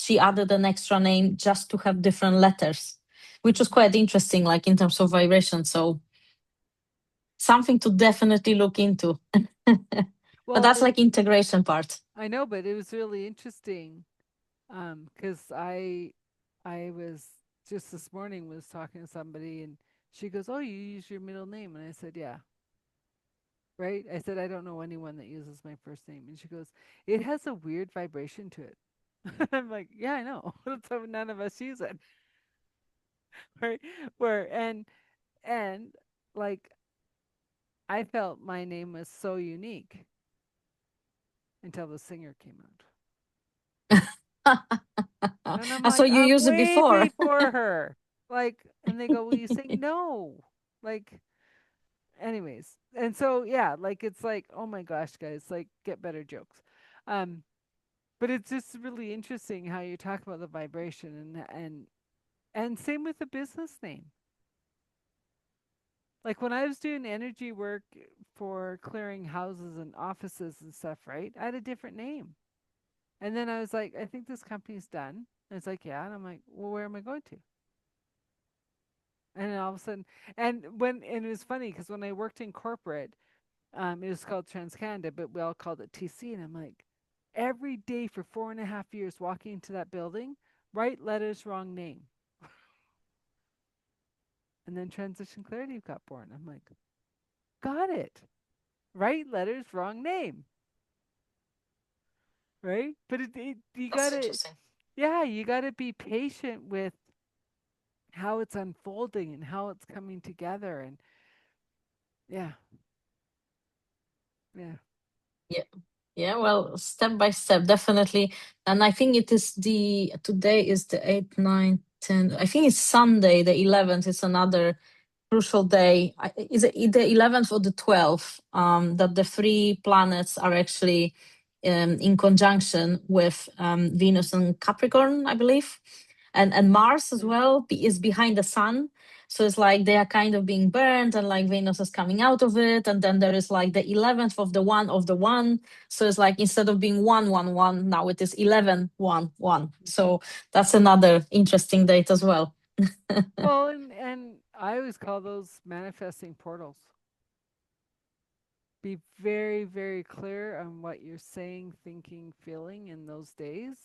She added an extra name just to have different letters, which was Mm-hmm. quite interesting, like in terms of vibration. So something to definitely look into. But Well, that's but like integration part. I know, but it was really interesting, because I was just this morning was talking to somebody, and she goes, "Oh, you use your middle name," and I said, "Yeah." Right? I said, "I don't know anyone that uses my first name," and she goes, "It has a weird vibration to it." I'm like, "Yeah, I know. That's how none of us use it." Right? Where and like, I felt my name was so unique until the singer came out. And I'm So like, you I'm use it way before. before her. Like, and they go, "Will you sing?" No. Like, anyways. And so, yeah, like, it's like, oh my gosh, guys, like, get better jokes. Um, but it's just really interesting how you talk about the vibration and same with the business name. Like when I was doing energy work for clearing houses and offices and stuff, right? I had a different name. And then I was like, I think this company's done. And it's like, yeah. And I'm like, well, where am I going to? And then all of a sudden, and it was funny because when I worked in corporate, it was called TransCanada, but we all called it TC. And I'm like, every day for 4.5 years walking into that building, right letters, wrong name. And then Transition Clarity got born. I'm like, got it. Right letters, wrong name. Right? But you That's gotta, interesting. yeah, you gotta be patient with how it's unfolding and how it's coming together. And yeah, yeah. Yeah. Yeah, well, step by step, definitely. And I think it is today is the 8th, 9th, 10th. I think it's Sunday, the 11th. It's another crucial day. Is it the 11th or the 12th? That the three planets are actually in conjunction with Venus and Capricorn, I believe, and Mars as Okay. well is behind the Sun. So it's like they are kind of being burned, and like Venus is coming out of it, and then there is like the 11th of the one. So it's like instead of being 111, now it is 1111. Hmm. So that's another interesting date as well. Well, and I always call those manifesting portals. Be very, very clear on what you're saying, thinking, feeling in those days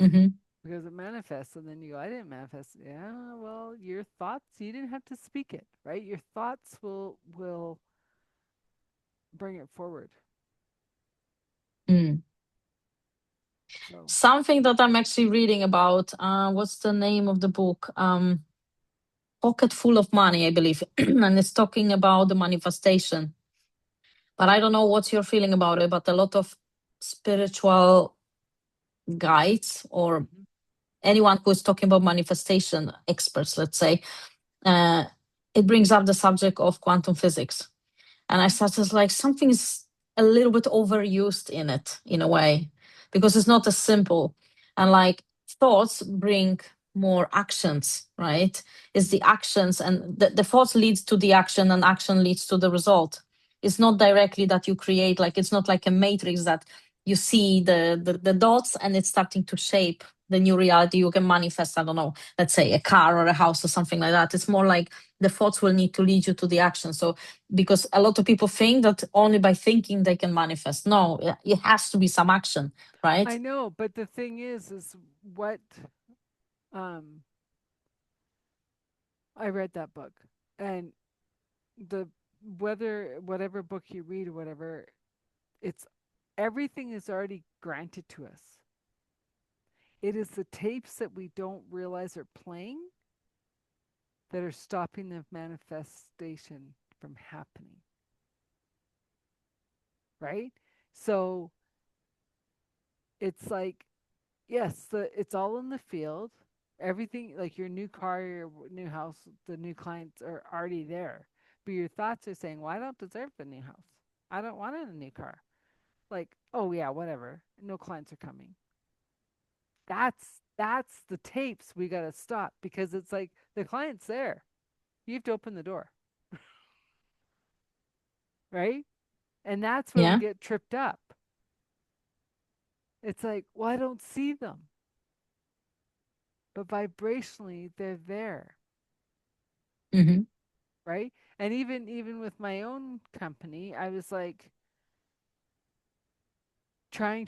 Hmm. because it manifests. And then you go, I didn't manifest. Yeah, well, your thoughts, you didn't have to speak it, right? Your thoughts will bring it forward. Mm. So, Something that I'm actually reading about. What's the name of the book? Pocket Full of Money, I believe, and it's talking about the manifestation. But I don't know what's your feeling about it. But a lot of spiritual guides or mhm. anyone who is talking about manifestation experts, let's say, uh, it brings up the subject of quantum physics. And I started like something is a little bit overused in it in a way because it's not as simple. And like thoughts bring more actions, right? It's the actions and the thoughts leads to the action and action leads to the result. It's not directly that you create, like it's not like a matrix that you see the dots and it's starting to shape the new reality you can manifest. I don't know, let's say a car or a house or something like that. It's more like the thoughts will need to lead you to the action. So because a lot of people think that only by thinking they can manifest. No, it has to be some action, right? I know, but the thing is what um I read that book and the whether whatever book you read or whatever, it's everything is already granted to us. It is the tapes that we don't realize are playing that are stopping the manifestation from happening, right? So it's like, yes, it's all in the field. Everything like your new car, your new house, the new clients are already there. But your thoughts are saying, well, I don't deserve the new house. I don't want a new car. Like, oh yeah, whatever. No clients are coming. That's the tapes we gotta stop because it's like the client's there. You have to open the door, right? And that's where we Yeah. get tripped up. It's like, well, I don't see them, but vibrationally they're there, Hmm. right? And even with my own company, I was like trying,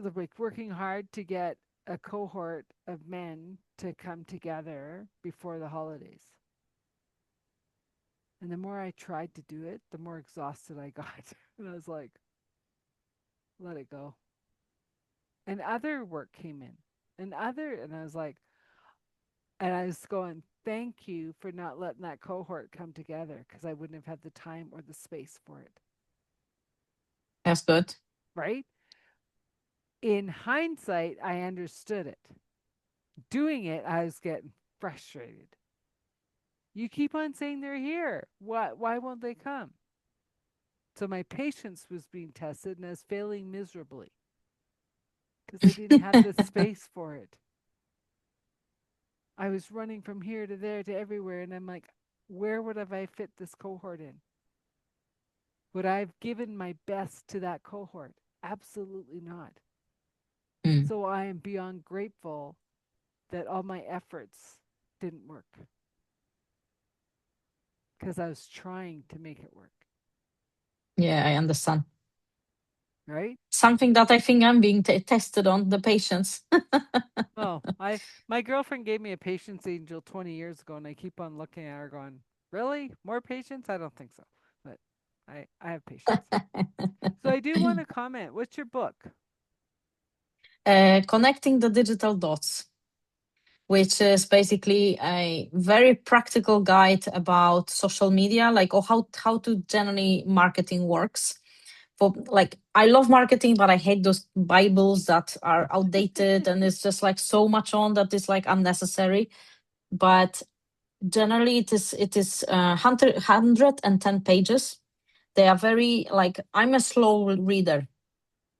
like working hard to get a cohort of men to come together before the holidays. And the more I tried to do it, the more exhausted I got. And I was like, let it go. And other work came in. And I was like, and I was going, thank you for not letting that cohort come together because I wouldn't have had the time or the space for it. That's good. Right? In hindsight, I understood it. Doing it, I was getting frustrated. You keep on saying they're here. Why won't they come? So my patience was being tested and I was failing miserably because I didn't have the space for it. I was running from here to there to everywhere, and I'm like, where would have I fit this cohort in? Would I have given my best to that cohort? Absolutely not. Mm. So I am beyond grateful that all my efforts didn't work because I was trying to make it work, Yeah, I understand. right? Something that I think I'm being tested on the patience. Oh, I my girlfriend gave me a patience angel 20 years ago, and I keep on looking at her going, "Really? More patience? I don't think so." But I have patience. So I do want to comment. What's your book? Connecting the digital dots, which is basically a very practical guide about social media, like or how to generally marketing works. For like, I love marketing, but I hate those Bibles that are outdated and it's just like so much on that is like unnecessary. But generally, it is 110 pages. They are very like, I'm a slow reader,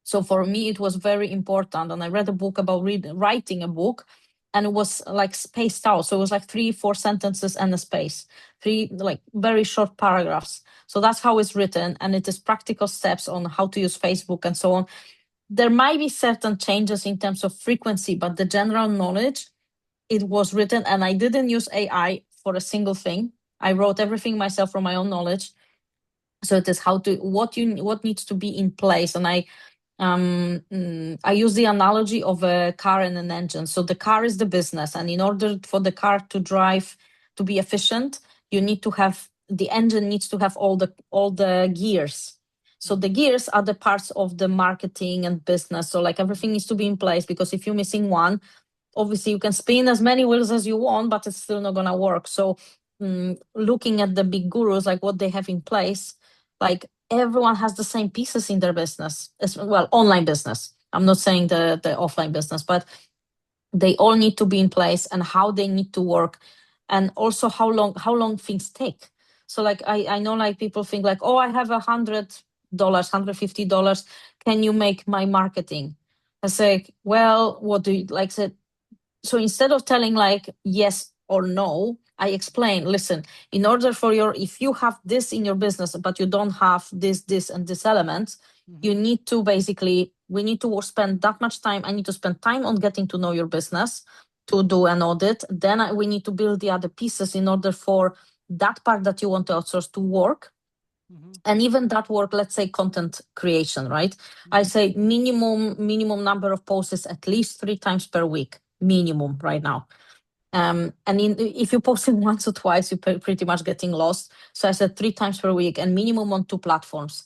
so for me, it was very important. And I read a book about writing a book, and it was like spaced out. So it was like three, four sentences and a space, three like very short paragraphs. So that's how it's written. And it is practical steps on how to use Facebook and so on. There might be certain changes in terms of frequency, but the general knowledge, it was written. And I didn't use AI for a single thing. I wrote everything myself from my own knowledge. So it is how to what needs to be in place. And I use the analogy of a car and an engine. So the car is the business, and in order for the car to drive to be efficient, you need to have the engine needs to have all the gears. So the Mm-hmm. gears are the parts of the marketing and business. So like everything needs to be in place, because if you're missing one, obviously you can spin as many wheels as you want, but it's still not gonna work. So looking at the big gurus, like what they have in place, like everyone has the same pieces in their business as well, online business. I'm not saying the offline business, but they all need to be in place and how they need to work, and also how long things take. So like I know like people think like, oh, I have $100, $150, can you make my marketing? I say, well, what do you like? Said, so instead of telling like yes or no, I explain, listen, in order for your, if you have this in your business but you don't have this and this element, you Mm-hmm. need to basically, we need to spend that much time. I need to spend time on getting to know your business to do an audit. Then we need to build the other pieces in order for that part that you want to outsource to work. Mm-hmm. And even that work, let's say content creation, right? I Mm-hmm. say minimum number of posts is at least 3 times per week, minimum right now. If you post it once or twice, you're pretty much getting lost. So I said 3 times per week and minimum on 2 platforms.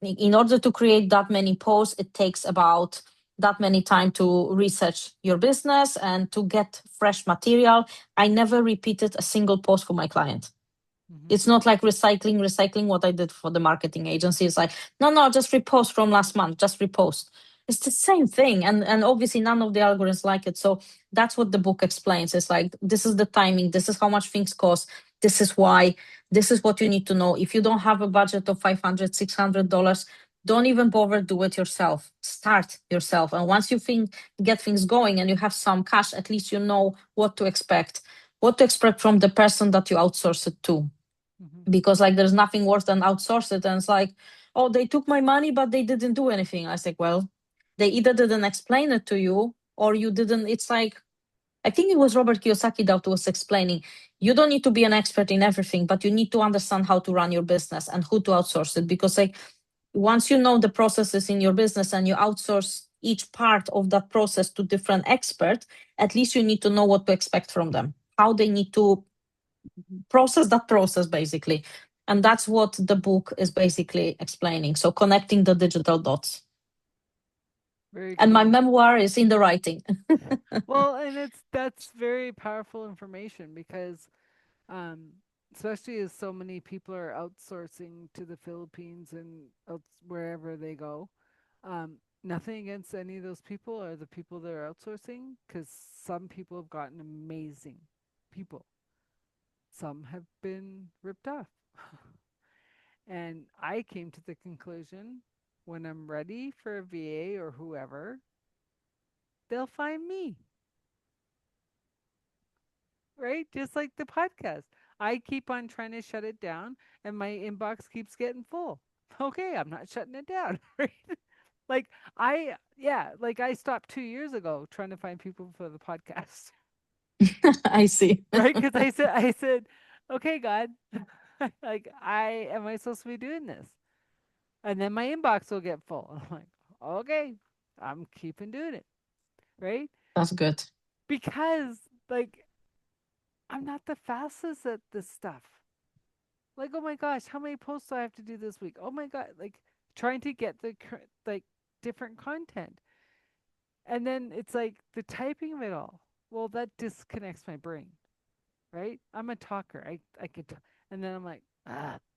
In order to create that many posts, it takes about that many time to research your business and to get fresh material. I never repeated a single post for my client. Mm-hmm. It's not like recycling what I did for the marketing agency. It's like, no, just repost from last month, just repost. It's the same thing. And obviously none of the algorithms like it. So that's what the book explains. It's like, this is the timing, this is how much things cost, this is why, this is what you need to know. If you don't have a budget of $500, $600, don't even bother, do it yourself. Start yourself. And once you get things going and you have some cash, at least you know what to expect from the person that you outsource it to, Mm-hmm. because like there's nothing worse than outsource it and it's like, oh, they took my money but they didn't do anything. I was like, well, they either didn't explain it to you or you didn't. It's like, I think it was Robert Kiyosaki that was explaining, you don't need to be an expert in everything, but you need to understand how to run your business and who to outsource it. Because like once you know the processes in your business and you outsource each part of that process to different experts, at least you need to know what to expect from them, how they need to process that process basically. And that's what the book is basically explaining. So connecting the digital dots. Very And my cool. memoir is in the writing. Well, and that's very powerful information because, um, especially as so many people are outsourcing to the Philippines and wherever they go. Nothing against any of those people or the people that are outsourcing, because some people have gotten amazing people. some have been ripped off. And I came to the conclusion when I'm ready for a VA or whoever, they'll find me, right? Just like the podcast. I keep on trying to shut it down and my inbox keeps getting full. Okay, I'm not shutting it down, right? Like like I stopped 2 years ago trying to find people for the podcast, I see. right? Because I said, okay, God, like am I supposed to be doing this? And then my inbox will get full. I'm like, okay, I'm keeping doing it, right? That's good. Because like I'm not the fastest at this stuff. Like, oh my gosh, how many posts do I have to do this week? Oh my god, like trying to get like different content. And then it's like the typing of it all. Well, that disconnects my brain, right? I'm a talker. I could and then I'm like,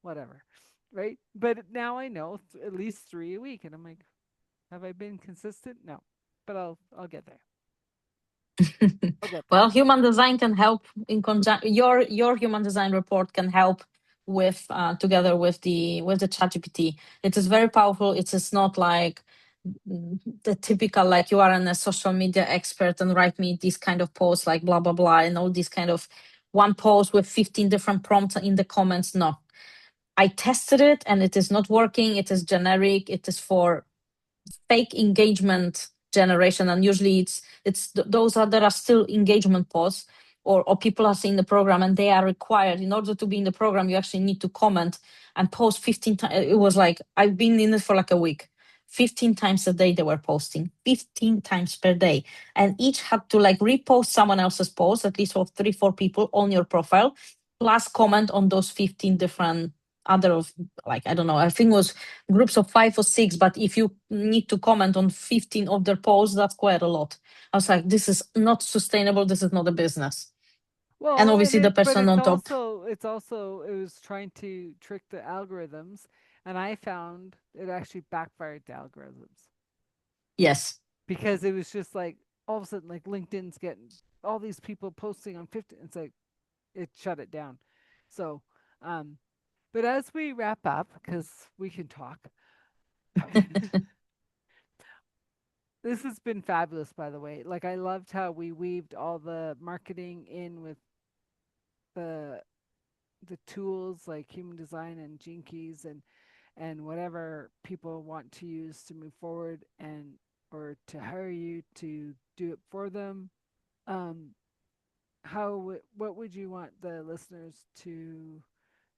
whatever. Right? But now I know at least 3 a week and I'm like, have I been consistent? No. But I'll get there. I'll get there. Well, human design can help in conjunction. Your human design report can help with together with the ChatGPT. It is very powerful. It is not like the typical like you are a social media expert and write me this kind of post like blah blah blah and all this kind of one post with 15 different prompts in the comments. No, I tested it and it is not working. It is generic. It is for fake engagement generation, and usually those are there are still engagement posts, or people are seeing the program and they are required in order to be in the program. You actually need to comment and post 15 times. It was like I've been in it for like a week. 15 times a day they were posting, 15 times per day, and each had to like repost someone else's post, at least for 3 4 people on your profile, plus comment on those 15 different other of, like, I don't know, I think it was groups of 5 or 6, but if you need to comment on 15 of their posts, that's quite a lot. I was like, this is not sustainable. This is not a business. And Well, obviously, the but person on top, it was trying to trick the algorithms, and I found it actually backfired the algorithms yes. because it was just like all of a sudden like LinkedIn's getting all these people posting on 50. It's like it shut it down. So, um, but as we wrap up, because we can talk, this has been fabulous. By the way, like I loved how we weaved all the marketing in with the the tools like human design and gene keys and whatever people want to use to move forward and or to hire you to do it for them. um what would you want the listeners to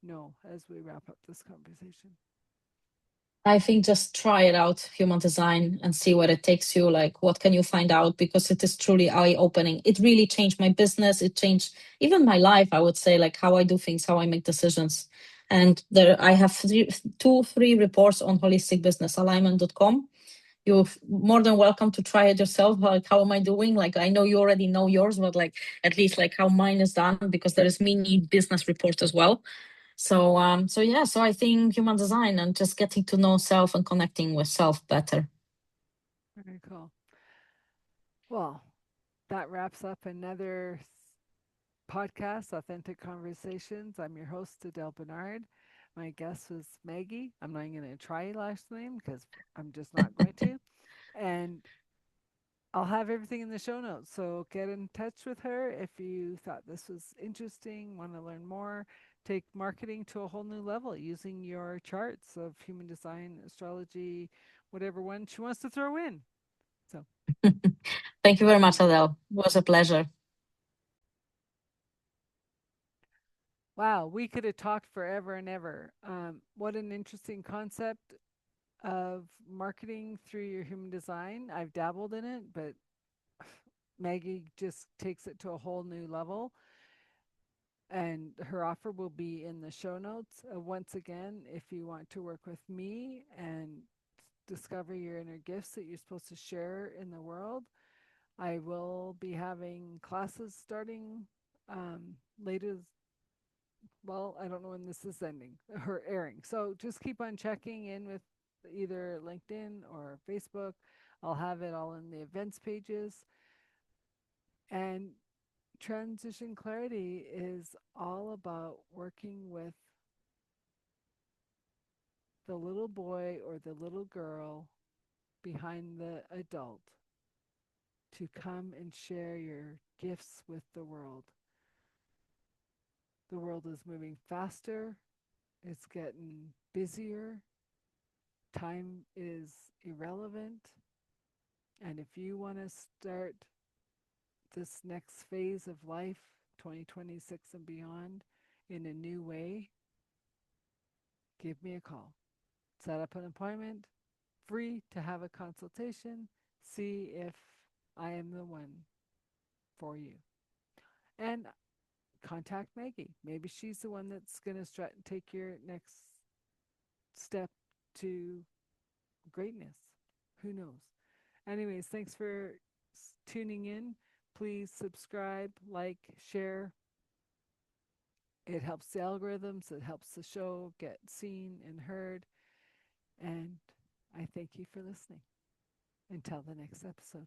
know as we wrap up this conversation? I think just try it out, human design, and see where it takes you. Like, what can you find out? Because it is truly eye opening. It really changed my business. It changed even my life, I would say, like how I do things, how I make decisions. And there, I have two free reports on holisticbusinessalignment.com. You're more than welcome to try it yourself. Like, how am I doing? Like, I know you already know yours, but like at least like how mine is done, because there is mini business report as well. So yeah, so I think human design and just getting to know self and connecting with self better. Very cool. Well, that wraps up another podcast, Authentic Conversations. I'm your host, Adele Bernard. My guest was Maggie. I'm not going to try last name because I'm just not going to. And I'll have everything in the show notes. So get in touch with her if you thought this was interesting, want to learn more, take marketing to a whole new level using your charts of human design, astrology, whatever one she wants to throw in. So, Thank you very much, Adele. It was a pleasure. wow, we could have talked forever and ever. What an interesting concept of marketing through your human design. I've dabbled in it, but Maggie just takes it to a whole new level. And her offer will be in the show notes. Once again, if you want to work with me and discover your inner gifts that you're supposed to share in the world, I will be having classes starting later. Well, I don't know when this is ending or airing. So just keep on checking in with either LinkedIn or Facebook. I'll have it all in the events pages. And Transition clarity is all about working with the little boy or the little girl behind the adult to come and share your gifts with the world. The world is moving faster, it's getting busier, time is irrelevant. And if you want to start this next phase of life, 2026 and beyond, in a new way, give me a call. Set up an appointment, free to have a consultation, see if I am the one for you. And contact Maggie. Maybe she's the one that's going to take your next step to greatness. Who knows? Anyways, thanks for tuning in. Please subscribe, like, share. It helps the algorithms, it helps the show get seen and heard. And I thank you for listening. Until the next episode.